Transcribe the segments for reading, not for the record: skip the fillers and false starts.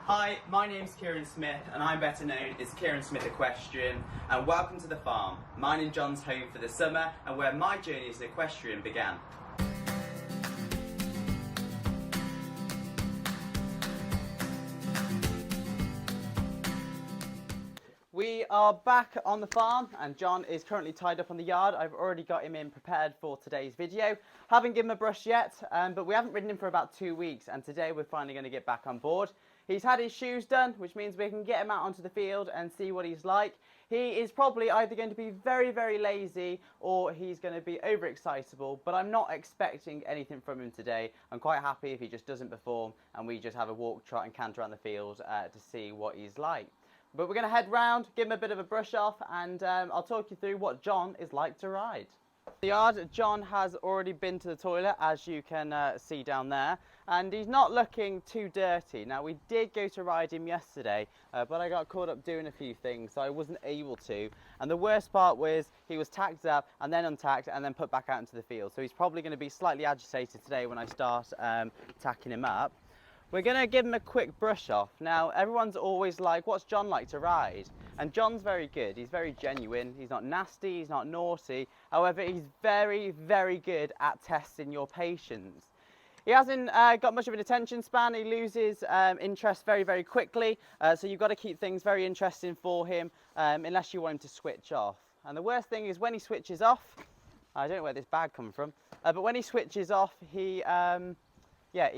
Hi, my name's Kieran Smith and I'm better known as Kieran Smith Equestrian, and welcome to the farm, mine and John's home for the summer and where my journey as an equestrian began. We are back on the farm and John is currently tied up on the yard. I've already got him in prepared for today's video. Haven't given him a brush yet, but we haven't ridden him for about 2 weeks, and today we're finally going to get back on board. He's had his shoes done, which means we can get him out onto the field and see what he's like. He is probably either going to be very, very lazy or he's going to be overexcitable, but I'm not expecting anything from him today. I'm quite happy if he just doesn't perform and we just have a walk, trot and canter around the field to see what he's like. But we're going to head round, give him a bit of a brush off, and I'll talk you through what John is like to ride. The yard, John has already been to the toilet, as you can see down there, and he's not looking too dirty. Now, we did go to ride him yesterday, but I got caught up doing a few things, so I wasn't able to. And the worst part was he was tacked up and then untacked and then put back out into the field. So he's probably going to be slightly agitated today when I start tacking him up. We're going to give him a quick brush off. Now, everyone's always like, what's John like to ride? And John's very good. He's very genuine. He's not nasty. He's not naughty. However, he's very, very good at testing your patience. He hasn't got much of an attention span. He loses interest very, very quickly. So you've got to keep things very interesting for him unless you want him to switch off. And the worst thing is when he switches off, I don't know where this bag comes from, but when he switches off, he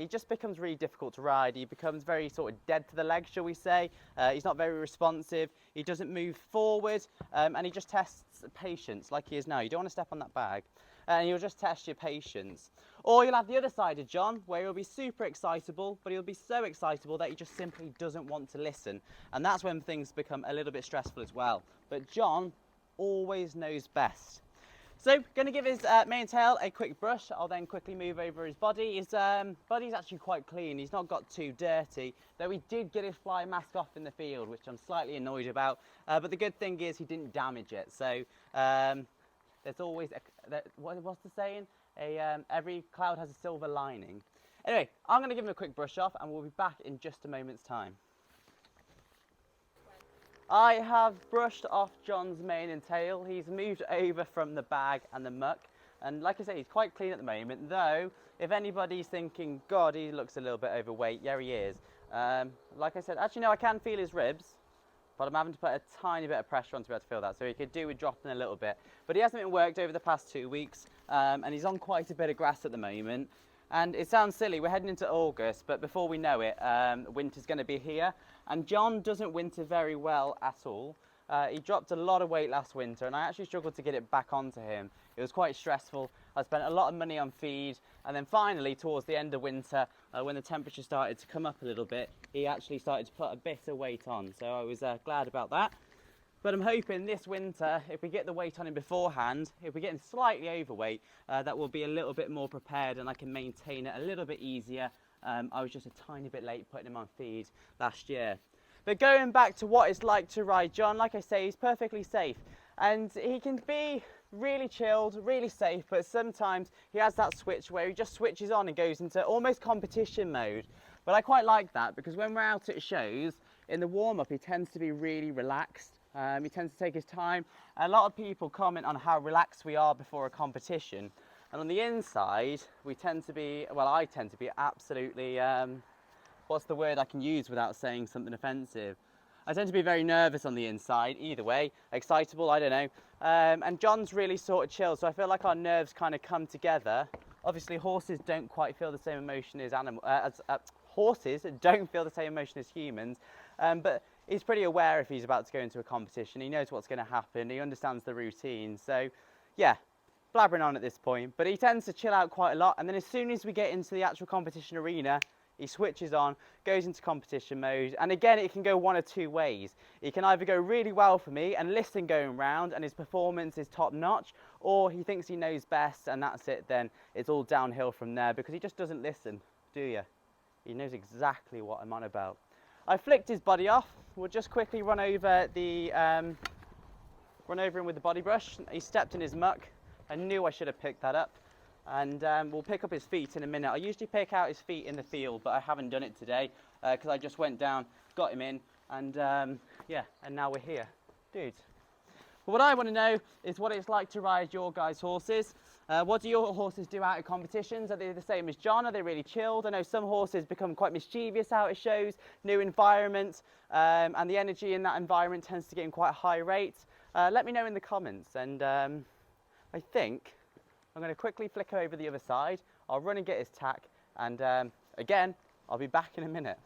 just becomes really difficult to ride. He becomes very sort of dead to the leg, shall we say. He's not very responsive. He doesn't move forward, and he just tests patience like he is now. You don't want to step on that bag. And he'll just test your patience. Or you'll have the other side of John, where he'll be super excitable, but he'll be so excitable that he just simply doesn't want to listen. And that's when things become a little bit stressful as well. But John always knows best. So, going to give his mane and tail a quick brush. I'll then quickly move over his body. His body's actually quite clean. He's not got too dirty, though he did get his fly mask off in the field, which I'm slightly annoyed about. But the good thing is he didn't damage it. So, there's always, what's the saying? Every cloud has a silver lining. Anyway, I'm going to give him a quick brush off and we'll be back in just a moment's time. I have brushed off John's mane and tail. He's moved over from the bag and the muck. And like I say, he's quite clean at the moment, though if anybody's thinking, God, he looks a little bit overweight, yeah, he is. Like I said, actually, no, I can feel his ribs, but I'm having to put a tiny bit of pressure on to be able to feel that. So he could do with dropping a little bit. But he hasn't been worked over the past 2 weeks, and he's on quite a bit of grass at the moment. And it sounds silly, we're heading into August, but before we know it, winter's going to be here. And John doesn't winter very well at all. He dropped a lot of weight last winter, and I actually struggled to get it back onto him. It was quite stressful. I spent a lot of money on feed, and then finally, towards the end of winter, when the temperature started to come up a little bit, he actually started to put a bit of weight on. So I was glad about that. But I'm hoping this winter, if we get the weight on him beforehand, if we're getting slightly overweight, that we'll be a little bit more prepared and I can maintain it a little bit easier. I was just a tiny bit late putting him on feed last year. But going back to what it's like to ride John, like I say, he's perfectly safe. And he can be really chilled, really safe, but sometimes he has that switch where he just switches on and goes into almost competition mode. But I quite like that because when we're out at shows, in the warm-up, he tends to be really relaxed. He tends to take his time. A lot of people comment on how relaxed we are before a competition. And on the inside, we tend to be, well, I tend to be absolutely, what's the word I can use without saying something offensive? I tend to be very nervous on the inside, either way, excitable, I don't know. And John's really sort of chill, so I feel like our nerves kind of come together. Obviously, horses don't quite feel the same emotion as horses don't feel the same emotion as humans, but he's pretty aware if he's about to go into a competition. He knows what's going to happen. He understands the routine. So, yeah, blabbering on at this point. But he tends to chill out quite a lot. And then as soon as we get into the actual competition arena, he switches on, goes into competition mode. And again, it can go one of two ways. He can either go really well for me and listen going round and his performance is top notch, or he thinks he knows best and that's it, then it's all downhill from there because he just doesn't listen, do you? He knows exactly what I'm on about. I flicked his body off. We'll just quickly run over him with the body brush. He stepped in his muck. I knew I should have picked that up. and we'll pick up his feet in a minute. I usually pick out his feet in the field, but I haven't done it today because I just went down, got him in, and yeah, and now we're here. Dude, but what I want to know is what it's like to ride your guys' horses. What do your horses do out at competitions? Are they the same as John? Are they really chilled? I know some horses become quite mischievous out at shows, new environments, and the energy in that environment tends to get in quite a high rate. Let me know in the comments, and I think I'm going to quickly flick over the other side. I'll run and get his tack, and again, I'll be back in a minute.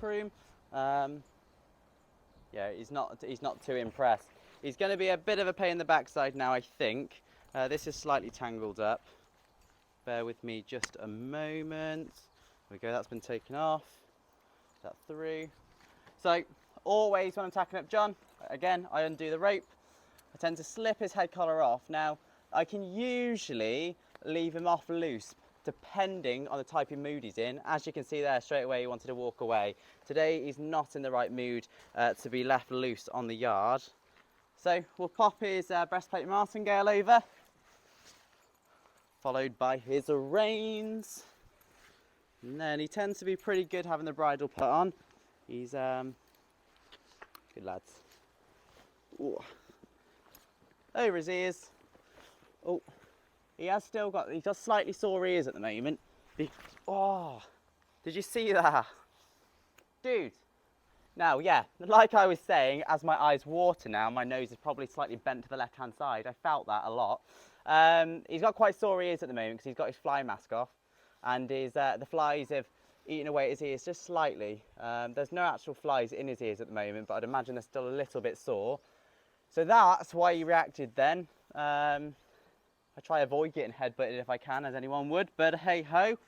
Room. Yeah, he's not too impressed. He's going to be a bit of a pain in the backside now, I think. This is slightly tangled up. Bear with me just a moment. There we go, that's been taken off. Is that through? So always when I'm tacking up John, again, I undo the rope. I tend to slip his head collar off. Now, I can usually leave him off loose depending on the type of mood he's in. As you can see there, straight away he wanted to walk away. Today he's not in the right mood to be left loose on the yard. So we'll pop his breastplate martingale over, followed by his reins. And then he tends to be pretty good having the bridle put on. He's good lads. Ooh. Over his ears. Oh. He's got slightly sore ears at the moment. Oh, did you see that? Dude. Now, yeah, like I was saying, as my eyes water now, my nose is probably slightly bent to the left-hand side. I felt that a lot. He's got quite sore ears at the moment because he's got his fly mask off. And the flies have eaten away at his ears just slightly. There's no actual flies in his ears at the moment, but I'd imagine they're still a little bit sore. So that's why he reacted then. I try to avoid getting headbutted if I can, as anyone would, but hey ho,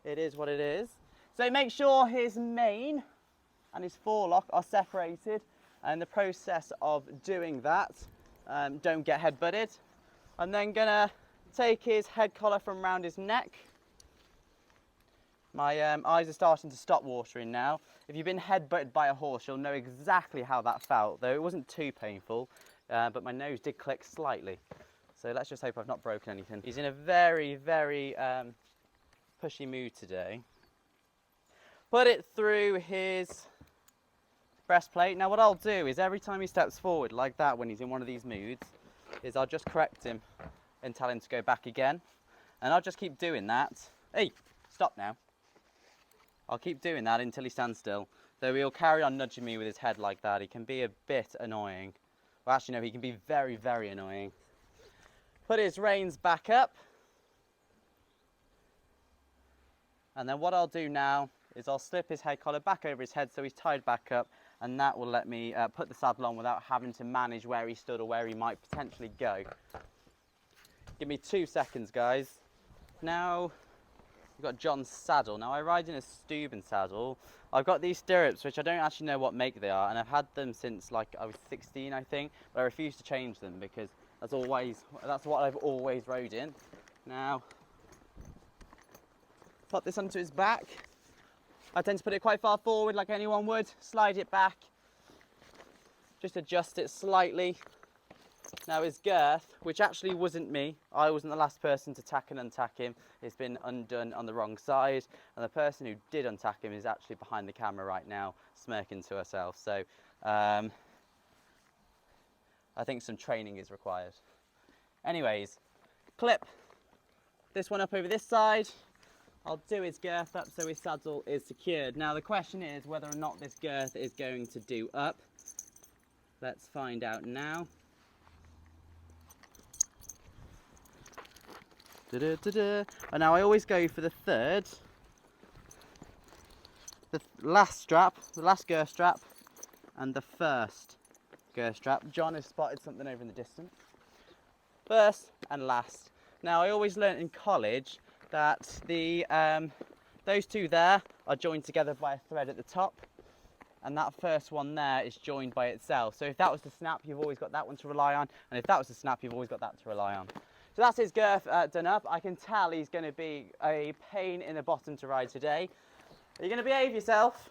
it is what it is. So make sure his mane and his forelock are separated, and in the process of doing that, don't get headbutted. I'm then gonna take his head collar from around his neck. My eyes are starting to stop watering now. If you've been headbutted by a horse, you'll know exactly how that felt, though it wasn't too painful, but my nose did click slightly. So let's just hope I've not broken anything. He's in a very, very pushy mood today. Put it through his breastplate. Now what I'll do is every time he steps forward like that when he's in one of these moods, is I'll just correct him and tell him to go back again. And I'll just keep doing that. Hey, stop now. I'll keep doing that until he stands still. Though he'll carry on nudging me with his head like that. He can be a bit annoying. Well, actually no, he can be very, very annoying. Put his reins back up, and then what I'll do now is I'll slip his head collar back over his head so he's tied back up, and that will let me put the saddle on without having to manage where he stood or where he might potentially go. Give me 2 seconds, guys. Now we've got John's saddle. Now I ride in a Steuben saddle. I've got these stirrups which I don't actually know what make they are, and I've had them since like I was 16 I think, but I refuse to change them because that's what I've always rode in. Now, put this onto his back. I tend to put it quite far forward like anyone would, slide it back, just adjust it slightly. Now his girth, which actually wasn't me, I wasn't the last person to tack and untack him, it's been undone on the wrong side, and the person who did untack him is actually behind the camera right now, smirking to herself. So, I think some training is required. Anyways, clip this one up over this side. I'll do his girth up so his saddle is secured. Now the question is whether or not this girth is going to do up. Let's find out now. And now I always go for the third, the last strap, the last girth strap, and the first girth strap. John has spotted something over in the distance. First and last. Now I always learnt in college that the those two there are joined together by a thread at the top, and that first one there is joined by itself. So if that was to snap, you've always got that one to rely on, and if that was to snap, you've always got that to rely on. So that's his girth done up. I can tell he's going to be a pain in the bottom to ride today. Are you going to behave yourself?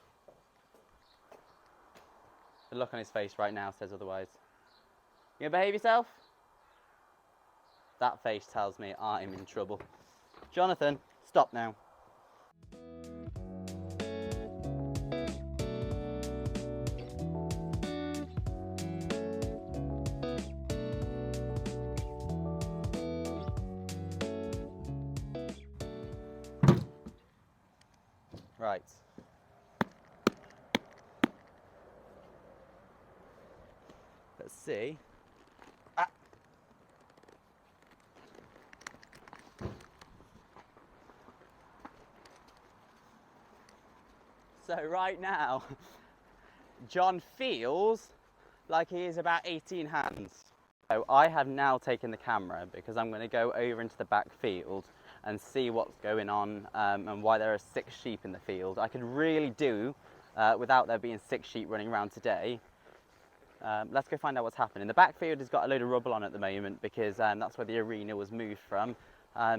The look on his face right now says otherwise. You going to behave yourself? That face tells me I'm in trouble. Jonathan, stop now. Right. Let's see. So right now, John feels like he is about 18 hands. So I have now taken the camera because I'm going to go over into the back field and see what's going on and why there are 6 sheep in the field. I could really do without there being 6 sheep running around today. Let's go find out what's happening. The backfield has got a load of rubble on at the moment because that's where the arena was moved from.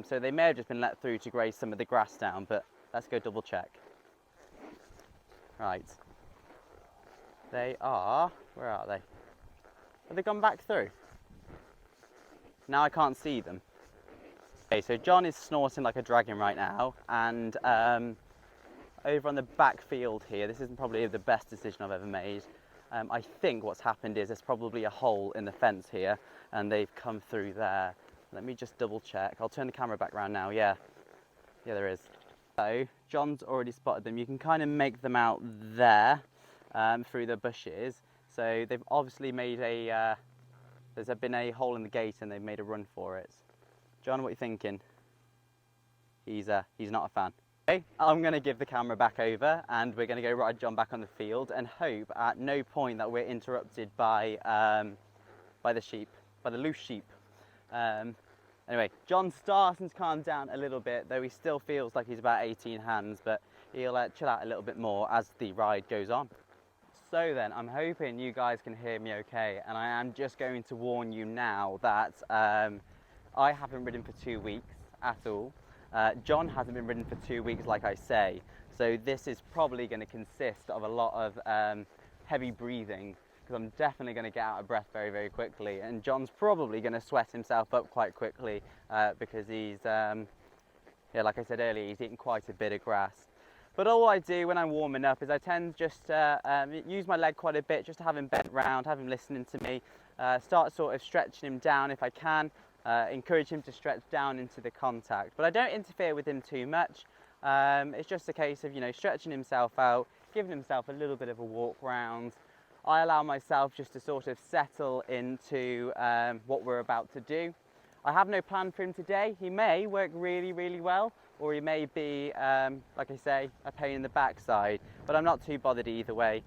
So they may have just been let through to graze some of the grass down, but let's go double check. Right. They are, where are they? Have they gone back through? Now I can't see them. Okay, so John is snorting like a dragon right now, and over on the back field here, this isn't probably the best decision I've ever made. I think what's happened is there's probably a hole in the fence here, and they've come through there. Let me just double check. I'll turn the camera back around now. Yeah, there is. So John's already spotted them. You can kind of make them out there through the bushes. So they've obviously made there's been a hole in the gate, and they've made a run for it. John, what are you thinking? He's not a fan. Okay, I'm going to give the camera back over, and we're going to go ride John back on the field and hope at no point that we're interrupted by the sheep, by the loose sheep. Anyway, John's starting to calm down a little bit, though he still feels like he's about 18 hands, but he'll chill out a little bit more as the ride goes on. So then, I'm hoping you guys can hear me okay, and I am just going to warn you now that I haven't ridden for 2 weeks at all. John hasn't been ridden for 2 weeks, like I say, so this is probably going to consist of a lot of heavy breathing, because I'm definitely going to get out of breath very, very quickly, and John's probably going to sweat himself up quite quickly because he's, yeah, like I said earlier, he's eaten quite a bit of grass. But all I do when I'm warming up is I tend just to use my leg quite a bit, just to have him bent round, have him listening to me, start sort of stretching him down if I can, encourage him to stretch down into the contact. But I don't interfere with him too much. It's just a case of, you know, stretching himself out, giving himself a little bit of a walk round. I allow myself just to sort of settle into what we're about to do. I have no plan for him today. He may work really, really well, or he may be, like I say, a pain in the backside, but I'm not too bothered either way.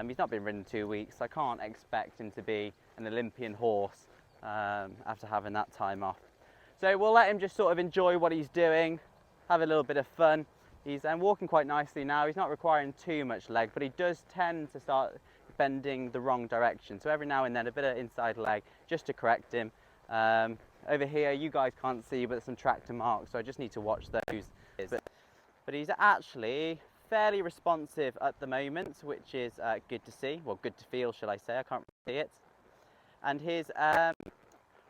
He's not been ridden 2 weeks, so I can't expect him to be an Olympian horse after having that time off. So we'll let him just sort of enjoy what he's doing, have a little bit of fun. He's walking quite nicely now. He's not requiring too much leg, but he does tend to start bending the wrong direction. So every now and then a bit of inside leg just to correct him. Over here you guys can't see, but there's some tractor marks, so I just need to watch those. But he's actually fairly responsive at the moment, which is good to see. Well, good to feel, shall I say. I can't really see it. And his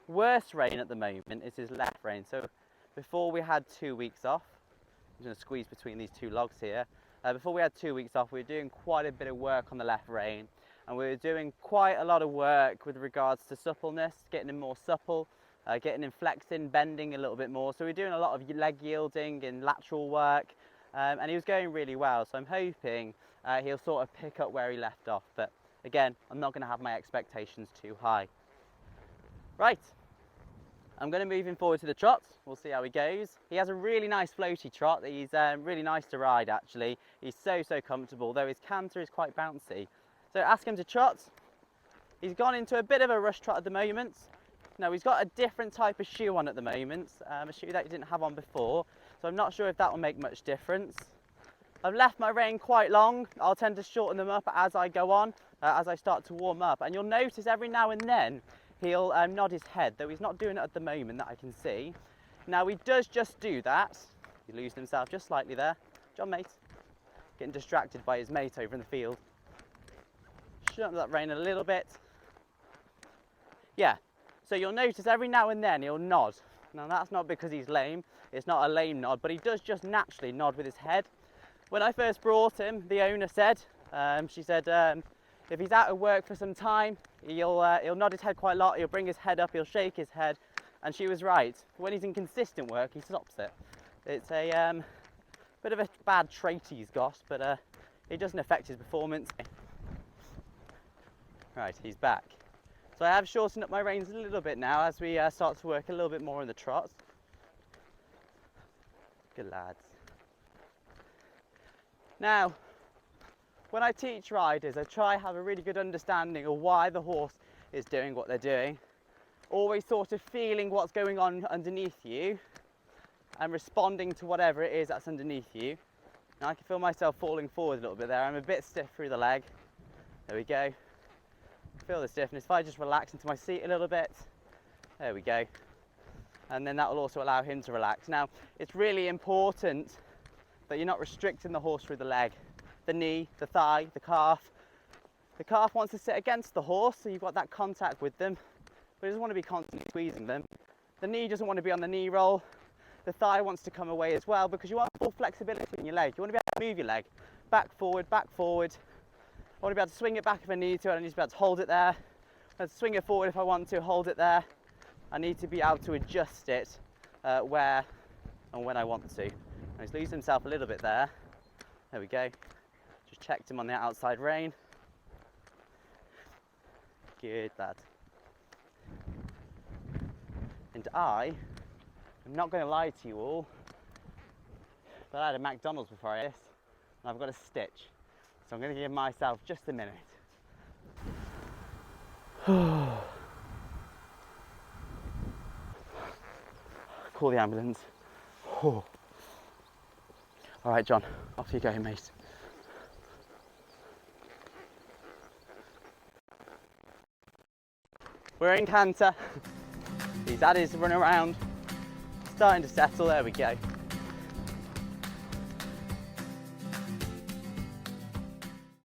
worst rein at the moment is his left rein. So before we had 2 weeks off, I'm going to squeeze between these two logs here. Before we had 2 weeks off, we were doing quite a bit of work on the left rein, and we were doing quite a lot of work with regards to suppleness, getting him more supple, getting him flexing, bending a little bit more. So we're doing a lot of leg yielding and lateral work, and he was going really well. So I'm hoping he'll sort of pick up where he left off. But again, I'm not going to have my expectations too high. Right, I'm going to move him forward to the trot. We'll see how he goes. He has a really nice floaty trot. He's really nice to ride, actually. He's so comfortable, though his canter is quite bouncy. So ask him to trot. He's gone into a bit of a rush trot at the moment. Now he's got a different type of shoe on at the moment, a shoe that he didn't have on before, so I'm not sure if that will make much difference. I've left my rein quite long. I'll tend to shorten them up as I go on, as I start to warm up. And you'll notice every now and then he'll nod his head, though he's not doing it at the moment that I can see. Now he does just do that. He loses himself just slightly there. John, mate. Getting distracted by his mate over in the field. Shut that rein a little bit. Yeah, so you'll notice every now and then he'll nod. Now that's not because he's lame, it's not a lame nod, but he does just naturally nod with his head. When I first brought him, the owner said, she said, if he's out of work for some time, he'll nod his head quite a lot, he'll bring his head up, he'll shake his head, and she was right. When he's in consistent work, he stops it. It's a bit of a bad trait he's got, but it doesn't affect his performance. Right, he's back. So I have shortened up my reins a little bit now as we start to work a little bit more on the trot. Good lads. Now, when I teach riders, I try to have a really good understanding of why the horse is doing what they're doing. Always sort of feeling what's going on underneath you and responding to whatever it is that's underneath you. Now I can feel myself falling forward a little bit there. I'm a bit stiff through the leg. There we go. Feel the stiffness. If I just relax into my seat a little bit, there we go. And then that will also allow him to relax. Now, it's really important that you're not restricting the horse through the leg, the knee, the thigh, the calf. The calf wants to sit against the horse, so you've got that contact with them, but it doesn't want to be constantly squeezing them. The knee doesn't want to be on the knee roll. The thigh wants to come away as well, because you want full flexibility in your leg. You want to be able to move your leg back, forward, back, forward. I want to be able to swing it back if I need to. I need to be able to hold it there. I need to swing it forward if I want to, hold it there. I need to be able to adjust it where and when I want to. And he's losing himself a little bit there. There we go. Just checked him on the outside rein. Good lad. And I'm not going to lie to you all, but I had a McDonald's before this, and I've got a stitch. So I'm going to give myself just a minute. Call the ambulance. All right, John, off you go, mate. We're in canter. He's had his run around, starting to settle. There we go.